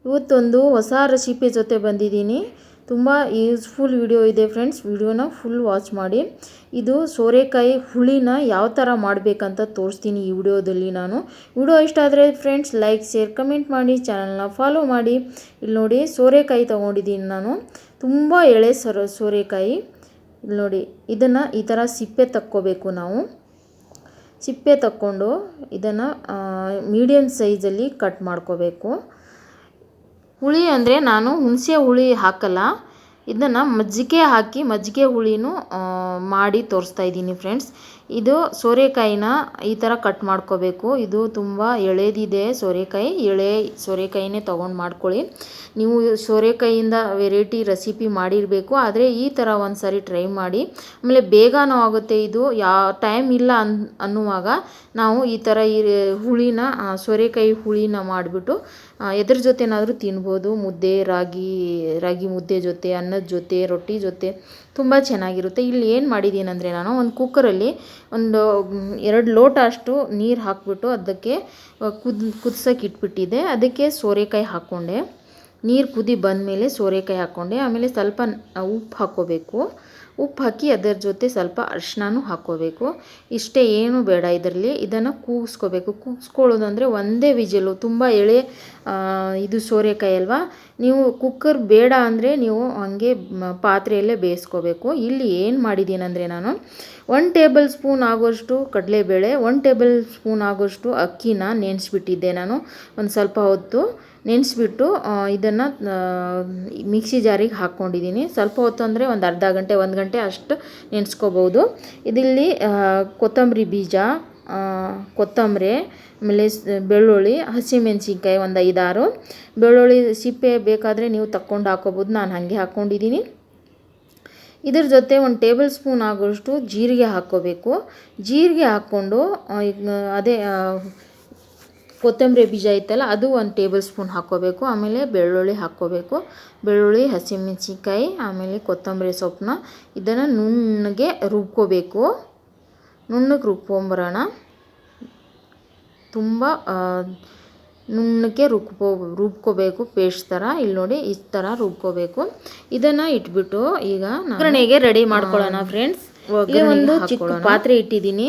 ಇವತ್ತೊಂದು ಹೊಸ ರೆಸಿಪಿ ಜೊತೆ ಬಂದಿದ್ದೀನಿ. ತುಂಬ ಯೂಸ್ಫುಲ್ ವಿಡಿಯೋ ಇದೆ ಫ್ರೆಂಡ್ಸ್, ವಿಡಿಯೋನ ಫುಲ್ ವಾಚ್ ಮಾಡಿ. ಇದು ಸೋರೆಕಾಯಿ ಹುಳಿನ ಯಾವ ಥರ ಮಾಡಬೇಕಂತ ತೋರಿಸ್ತೀನಿ ಈ ವಿಡಿಯೋದಲ್ಲಿ ನಾನು. ವಿಡಿಯೋ ಇಷ್ಟ ಆದರೆ ಫ್ರೆಂಡ್ಸ್ ಲೈಕ್ ಶೇರ್ ಕಮೆಂಟ್ ಮಾಡಿ, ಚಾನಲ್ನ ಫಾಲೋ ಮಾಡಿ. ಇಲ್ಲಿ ನೋಡಿ ಸೋರೆಕಾಯಿ ತೊಗೊಂಡಿದ್ದೀನಿ ನಾನು, ತುಂಬ ಎಳೆ ಸೋರೆಕಾಯಿ. ಇಲ್ಲಿ ನೋಡಿ, ಇದನ್ನು ಈ ಥರ ಸಿಪ್ಪೆ ತಕ್ಕೋಬೇಕು ನಾವು. ಸಿಪ್ಪೆ ತಕ್ಕೊಂಡು ಇದನ್ನು ಮೀಡಿಯಮ್ ಸೈಜಲ್ಲಿ ಕಟ್ ಮಾಡ್ಕೋಬೇಕು. ಹುಳಿ ಅಂದರೆ ನಾನು ಹುಣಸೆ ಹುಳಿ ಹಾಕಲ್ಲ, ಇದನ್ನು ಮಜ್ಜಿಗೆ ಹುಳಿನೂ ಮಾಡಿ ತೋರಿಸ್ತಾ ಇದ್ದೀನಿ ಫ್ರೆಂಡ್ಸ್. ಇದು ಸೋರೆಕಾಯಿನ ಈ ಥರ ಕಟ್ ಮಾಡ್ಕೋಬೇಕು. ಇದು ತುಂಬ ಎಳೆದಿದೆ ಸೋರೆಕಾಯಿ, ಎಳೆ ಸೋರೆಕಾಯಿನೇ ತೊಗೊಂಡು ಮಾಡ್ಕೊಳ್ಳಿ. ನೀವು ಸೋರೆಕಾಯಿಯಿಂದ ವೆರೈಟಿ ರೆಸಿಪಿ ಮಾಡಿರಬೇಕು, ಆದರೆ ಈ ಥರ ಒಂದು ಸಾರಿ ಟ್ರೈ ಮಾಡಿ. ಆಮೇಲೆ ಬೇಗನೂ ಆಗುತ್ತೆ. ಇದು ಟೈಮ್ ಇಲ್ಲ ಅನ್ನುವಾಗ ನಾವು ಈ ಥರ ಹುಳಿನ ಸೋರೆಕಾಯಿ ಹುಳಿನ ಮಾಡಿಬಿಟ್ಟು ಎದ್ರ ಜೊತೆನಾದರೂ ತಿನ್ಬೋದು. ಮುದ್ದೆ, ರಾಗಿ ಮುದ್ದೆ ಜೊತೆ, ಅನ್ನದ ಜೊತೆ, ರೊಟ್ಟಿ ಜೊತೆ ತುಂಬ ಚೆನ್ನಾಗಿರುತ್ತೆ. ಇಲ್ಲಿ ಏನು ಮಾಡಿದ್ದೀನಿ ಅಂದರೆ, ನಾನು ಒಂದು ಕುಕ್ಕರಲ್ಲಿ ಒಂದು 2 ಲೋಟ ಅಷ್ಟು ನೀರು ಹಾಕಿಬಿಟ್ಟು ಅದಕ್ಕೆ ಕುದಿಸೋಕೆ ಇಟ್ಬಿಟ್ಟಿದ್ದೆ. ಅದಕ್ಕೆ ಸೋರೆಕಾಯಿ ಹಾಕ್ಕೊಂಡೆ. ನೀರು ಕುದಿ ಬಂದಮೇಲೆ ಸೋರೆಕಾಯಿ ಹಾಕ್ಕೊಂಡೆ. ಆಮೇಲೆ ಸ್ವಲ್ಪ ಉಪ್ಪು ಹಾಕ್ಕೋಬೇಕು. ಉಪ್ಪು ಹಾಕಿ ಅದರ ಜೊತೆ ಸ್ವಲ್ಪ ಅರಿಶಿನನೂ ಹಾಕ್ಕೋಬೇಕು. ಇಷ್ಟೇ, ಏನು ಬೇಡ ಇದರಲ್ಲಿ. ಇದನ್ನು ಕೂಗಿಸ್ಕೊಳ್ಳೋದು ಅಂದರೆ ಒಂದೇ ವಿಜಿಲು. ತುಂಬ ಎಳೆ ಇದು ಸೋರೆಕಾಯಿ ಅಲ್ವಾ, ನೀವು ಕುಕ್ಕರ್ ಬೇಡ ಅಂದರೆ ನೀವು ಹಾಗೆ ಪಾತ್ರೆಯಲ್ಲೇ ಬೇಯಿಸ್ಕೋಬೇಕು. ಇಲ್ಲಿ ಏನು ಮಾಡಿದ್ದೀನಿ ಅಂದರೆ, ನಾನು 1 ಟೇಬಲ್ ಸ್ಪೂನ್ ಆಗೋಷ್ಟು ಕಡಲೆಬೇಳೆ, 1 ಟೇಬಲ್ ಸ್ಪೂನ್ ಆಗೋಷ್ಟು ಅಕ್ಕಿನ ನೆನೆಸ್ಬಿಟ್ಟಿದ್ದೆ ನಾನು. ಒಂದು ಸ್ವಲ್ಪ ಹೊತ್ತು ನೆನೆಸ್ಬಿಟ್ಟು ಇದನ್ನು ಮಿಕ್ಸಿ ಜಾರಿಗೆ ಹಾಕ್ಕೊಂಡಿದ್ದೀನಿ. ಸ್ವಲ್ಪ ಹೊತ್ತು ಅಂದರೆ ಒಂದು ಅರ್ಧ ಗಂಟೆ 1 ಗಂಟೆ ಅಷ್ಟು ನೆನೆಸ್ಕೋಬೋದು. ಇದಿಲ್ಲಿ ಕೊತ್ತಂಬರಿ ಬೀಜ, ಕೊತ್ತಂಬರಿ, ಆಮೇಲೆ ಬೆಳ್ಳುಳ್ಳಿ, ಹಸಿಮೆಣಸಿನ್ಕಾಯಿ ಒಂದು 5-6, ಬೆಳ್ಳುಳ್ಳಿ ಸಿಪ್ಪೆ ಬೇಕಾದರೆ ನೀವು ತಕ್ಕೊಂಡು ಹಾಕ್ಕೋಬೋದು. ನಾನು ಹಾಗೆ ಹಾಕ್ಕೊಂಡಿದ್ದೀನಿ. ಇದ್ರ ಜೊತೆ 1 ಟೇಬಲ್ ಸ್ಪೂನ್ ಆಗೋಷ್ಟು ಜೀರಿಗೆ ಹಾಕ್ಕೋಬೇಕು. ಜೀರಿಗೆ ಹಾಕ್ಕೊಂಡು ಅದೇ ಕೊತ್ತಂಬರಿ ಬೀಜ ಇತ್ತಲ್ಲ ಅದು 1 ಟೇಬಲ್ ಸ್ಪೂನ್ ಹಾಕ್ಕೋಬೇಕು. ಆಮೇಲೆ ಬೆಳ್ಳುಳ್ಳಿ ಹಾಕ್ಕೋಬೇಕು. ಬೆಳ್ಳುಳ್ಳಿ, ಹಸಿಮೆಣಸಿನ್ಕಾಯಿ, ಆಮೇಲೆ ಕೊತ್ತಂಬರಿ ಸೊಪ್ಪನ್ನ ಇದನ್ನು ನುಣ್ಣಗೆ ರುಬ್ಕೋಬೇಕು. ನುಣ್ಣಗೆ ರುಬ್ಕೊಂಬರೋಣ. ತುಂಬ ನುಣ್ಣಗೆ ರುಬ್ಕೋಬೇಕು, ಪೇಸ್ಟ್ ಥರ. ಇಲ್ಲಿ ನೋಡಿ, ಈ ಥರ ರುಬ್ಕೋಬೇಕು. ಇದನ್ನು ಇಟ್ಬಿಟ್ಟು ಈಗ ಒಗ್ಗರಣೆಗೆ ರೆಡಿ ಮಾಡ್ಕೊಳ್ಳೋಣ ಫ್ರೆಂಡ್ಸ್. ಒಂದು ಚಿಕ್ಕ ಪಾತ್ರೆ ಇಟ್ಟಿದ್ದೀನಿ.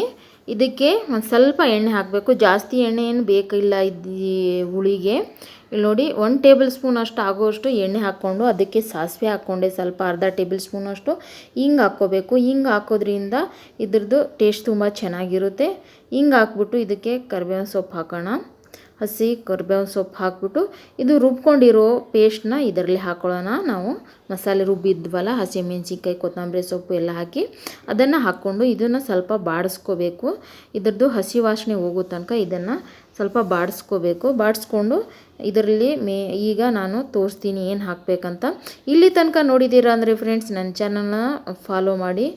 ಇದಕ್ಕೆ ಒಂದು ಸ್ವಲ್ಪ ಎಣ್ಣೆ ಹಾಕಬೇಕು. ಜಾಸ್ತಿ ಎಣ್ಣೆ ಏನು ಬೇಕಿಲ್ಲ ಈ ಹುಳಿಗೆ. ಇಲ್ಲಿ ನೋಡಿ, 1 ಟೇಬಲ್ ಸ್ಪೂನ್ ಅಷ್ಟು ಆಗೋಷ್ಟು ಎಣ್ಣೆ ಹಾಕ್ಕೊಂಡು ಅದಕ್ಕೆ ಸಾಸಿವೆ ಹಾಕ್ಕೊಂಡೆ. ಸ್ವಲ್ಪ ಅರ್ಧ ಟೇಬಲ್ ಸ್ಪೂನ್ ಅಷ್ಟು ಹಿಂಗೆ ಹಾಕ್ಕೋಬೇಕು. ಹಿಂಗೆ ಹಾಕೋದ್ರಿಂದ ಇದ್ರದ್ದು ಟೇಸ್ಟ್ ತುಂಬ ಚೆನ್ನಾಗಿರುತ್ತೆ. ಹಿಂಗೆ ಹಾಕ್ಬಿಟ್ಟು ಇದಕ್ಕೆ ಕರಿಬೇವಿನ ಸೊಪ್ಪು ಹಾಕೋಣ. ಹಸಿ ಕರಿಬೇವಿನ ಸೊಪ್ಪು ಹಾಕ್ಬಿಟ್ಟು ಇದು ರುಬ್ಕೊಂಡಿರೋ ಪೇಸ್ಟ್ನ ಇದರಲ್ಲಿ ಹಾಕ್ಕೊಳ್ಳೋಣ. ನಾವು ಮಸಾಲೆ ರುಬ್ಬಿದ್ವಲ್ಲ, ಹಸಿಮೆಣಸಿನ್ಕಾಯಿ, ಕೊತ್ತಂಬರಿ ಸೊಪ್ಪು ಎಲ್ಲ ಹಾಕಿ ಅದನ್ನು ಹಾಕ್ಕೊಂಡು ಇದನ್ನು ಸ್ವಲ್ಪ ಬಾಡಿಸ್ಕೋಬೇಕು. ಇದ್ರದ್ದು ಹಸಿ ವಾಸನೆ ಹೋಗೋ ತನಕ ಇದನ್ನು ಸ್ವಲ್ಪ ಬಾಡಿಸ್ಕೊಂಡು ಇದರಲ್ಲಿ ಈಗ ನಾನು ತೋರಿಸ್ತೀನಿ ಏನು ಹಾಕಬೇಕಂತ. ಇಲ್ಲಿ ತನಕ ನೋಡಿದ್ದೀರಾ ಅಂದರೆ ಫ್ರೆಂಡ್ಸ್ ನನ್ನ ಚಾನಲ್ನ ಫಾಲೋ ಮಾಡಿ,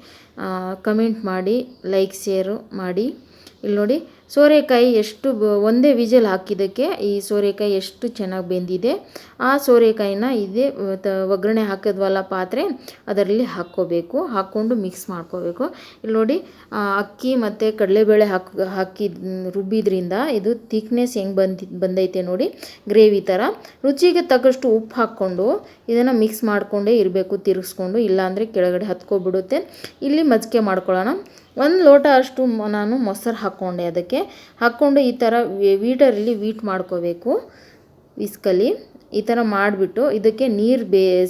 ಕಮೆಂಟ್ ಮಾಡಿ, ಲೈಕ್ ಶೇರು ಮಾಡಿ. ಇಲ್ಲಿ ನೋಡಿ, ಸೋರೆಕಾಯಿ ಎಷ್ಟು ಒಂದೇ ವಿಜಲ್ ಹಾಕಿದ್ದಕ್ಕೆ ಈ ಸೋರೆಕಾಯಿ ಎಷ್ಟು ಚೆನ್ನಾಗಿ ಬೆಂದಿದೆ. ಆ ಸೋರೆಕಾಯಿನ ಇದೇ ಒಗ್ಗರಣೆ ಹಾಕಿದ್ವಲ್ಲ ಪಾತ್ರೆ, ಅದರಲ್ಲಿ ಹಾಕ್ಕೋಬೇಕು. ಹಾಕ್ಕೊಂಡು ಮಿಕ್ಸ್ ಮಾಡ್ಕೋಬೇಕು. ಇಲ್ಲಿ ನೋಡಿ, ಅಕ್ಕಿ ಮತ್ತು ಕಡಲೆಬೇಳೆ ಹಾಕಿ ರುಬ್ಬಿದ್ರಿಂದ ಇದು ಥಿಕ್ನೆಸ್ ಹೆಂಗೆ ಬಂದೈತೆ ನೋಡಿ, ಗ್ರೇವಿ ಥರ. ರುಚಿಗೆ ತಕ್ಕಷ್ಟು ಉಪ್ಪು ಹಾಕ್ಕೊಂಡು ಇದನ್ನು ಮಿಕ್ಸ್ ಮಾಡಿಕೊಂಡೇ ಇರಬೇಕು, ತಿರುಗಿಸ್ಕೊಂಡು. ಇಲ್ಲಾಂದರೆ ಕೆಳಗಡೆ ಹತ್ಕೊಬಿಡುತ್ತೆ. ಇಲ್ಲಿ ಮಜ್ಜಿಗೆ ಮಾಡ್ಕೊಳ್ಳೋಣ. 1 ಲೋಟ ಅಷ್ಟು ನಾನು ಮೊಸರು ಹಾಕ್ಕೊಂಡೆ. ಅದಕ್ಕೆ ಹಾಕ್ಕೊಂಡು ಈ ಥರ ವೀಟ್ ಮಾಡ್ಕೋಬೇಕು, ವಿಸ್ಕಲ್ಲಿ. ಈ ಥರ ಮಾಡಿಬಿಟ್ಟು ಇದಕ್ಕೆ ನೀರು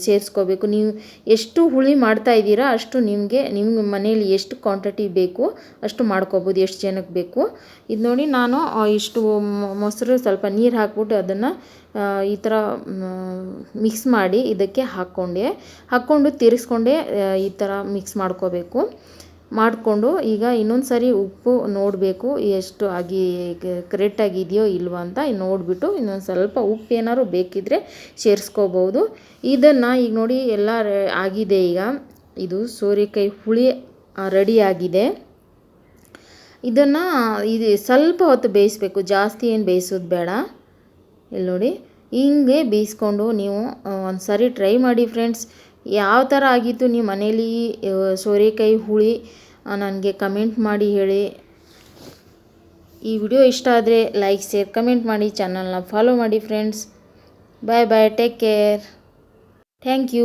ಸೇರಿಸ್ಕೋಬೇಕು. ನೀವು ಎಷ್ಟು ಹುಳಿ ಮಾಡ್ತಾ ಇದ್ದೀರಾ ಅಷ್ಟು ನಿಮ್ಮ ಮನೇಲಿ ಎಷ್ಟು ಕ್ವಾಂಟಿಟಿ ಬೇಕು ಅಷ್ಟು ಮಾಡ್ಕೋಬೋದು, ಎಷ್ಟು ಜನಕ್ಕೆ ಬೇಕು. ಇದು ನೋಡಿ, ನಾನು ಇಷ್ಟು ಮೊಸರು ಸ್ವಲ್ಪ ನೀರು ಹಾಕ್ಬಿಟ್ಟು ಅದನ್ನು ಈ ಥರ ಮಿಕ್ಸ್ ಮಾಡಿ ಇದಕ್ಕೆ ಹಾಕ್ಕೊಂಡು ತಿರ್ಗಿಸ್ಕೊಂಡೆ ಈ ಥರ ಮಿಕ್ಸ್ ಮಾಡಿಕೊಂಡು ಈಗ ಇನ್ನೊಂದು ಸಾರಿ ಉಪ್ಪು ನೋಡಬೇಕು ಎಷ್ಟು ಕರೆಕ್ಟಾಗಿದೆಯೋ ಇಲ್ವೋ ಅಂತ ನೋಡಿಬಿಟ್ಟು ಇನ್ನೊಂದು ಸ್ವಲ್ಪ ಉಪ್ಪು ಏನಾದ್ರು ಬೇಕಿದ್ದರೆ ಸೇರಿಸ್ಕೋಬೋದು. ಇದನ್ನು ಈಗ ನೋಡಿ ಎಲ್ಲ ಆಗಿದೆ. ಈಗ ಇದು ಸೋರೆಕಾಯಿ ಹುಳಿ ರೆಡಿಯಾಗಿದೆ. ಇದನ್ನು ಸ್ವಲ್ಪ ಹೊತ್ತು ಬೇಯಿಸ್ಬೇಕು, ಜಾಸ್ತಿ ಏನು ಬೇಯಿಸೋದು ಬೇಡ. ಇಲ್ಲಿ ನೋಡಿ, ಹಿಂಗೆ ಬೇಯಿಸ್ಕೊಂಡು ನೀವು ಒಂದು ಸಾರಿ ಟ್ರೈ ಮಾಡಿ ಫ್ರೆಂಡ್ಸ್. ಯಾವ ಥರ ಆಗಿತ್ತು ನಿಮ್ಮ ಮನೇಲಿ ಸೋರೆಕಾಯಿ ಹುಳಿ ನನಗೆ ಕಮೆಂಟ್ ಮಾಡಿ ಹೇಳಿ. ಈ ವಿಡಿಯೋ ಇಷ್ಟ ಆದರೆ ಲೈಕ್ ಶೇರ್ ಕಮೆಂಟ್ ಮಾಡಿ, ಚಾನಲ್ನ ಫಾಲೋ ಮಾಡಿ friends. Bye bye, take care, thank you.